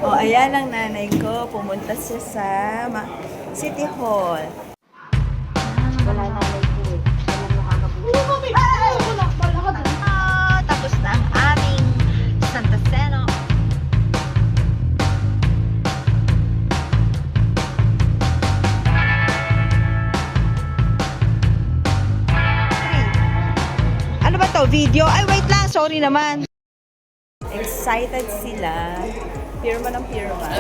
O, ayan ang nanay ko. Pumunta siya sa City Hall. Wala nanay ko eh. Siya lang nakakabuti. Tapos na ang aming Santa Seno. Ano ba to? Video? Ay, wait lang. Sorry naman. Excited sila. Pirma ng pirma.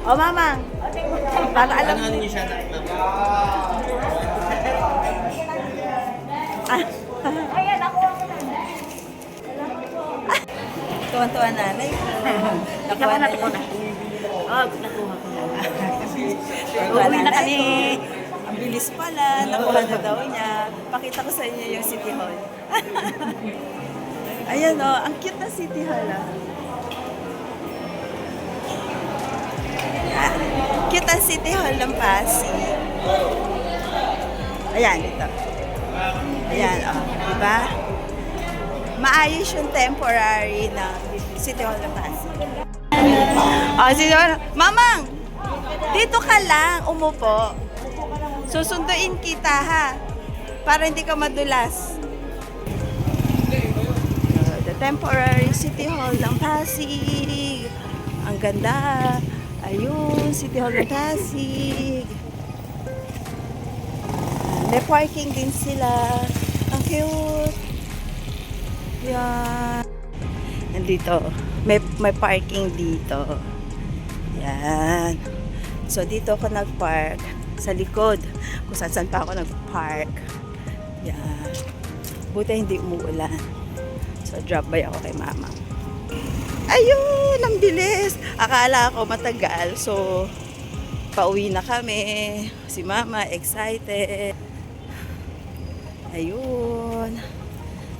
O, mamang. Para alam mo. Ayan, ako ang Tuwan-tuwa nanay. Nakuha na yun. Oh, nakuha ko na. Tuwan Uwi na kami. Ang bilis pala. Nakuha na daw niya. Pakita ko sa inyo yung City Hall. Ayan o. Ang cute na City Hall. Cute ang City Hall ng Pasig. Ayan, ito. Ayan, o. Diba? Maayos yung temporary na City Hall ng Pasig. City Hall. Mamang! Dito ka lang, umupo. Susunduin kita, ha? Para hindi ka madulas. The temporary City Hall ng Pasig. Ang ganda. Ayun, City Hall ng Pasig. May parking din sila. Ang cute. Yan. Nandito. May parking dito. Yan. So, dito ako nag-park. Sa likod. Kung saan pa ako nag-park. Yan. Buti hindi umuulan. So, drop by ako kay mama. Ayun! Ang bilis! Akala ko matagal. So, pauwi na kami. Si mama, excited. Ayun.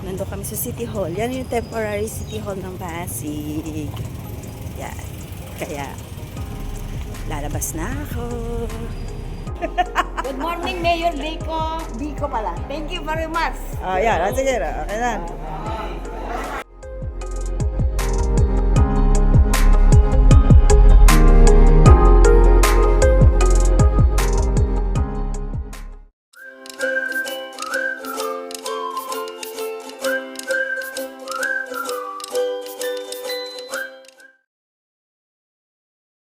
Nandun kami sa City Hall. Yan yung temporary City Hall ng Pasig. Yan. Kaya, lalabas na ako. Good morning, Mayor Biko. Biko pala. Thank you very much. Yan. Sige na. Okay na.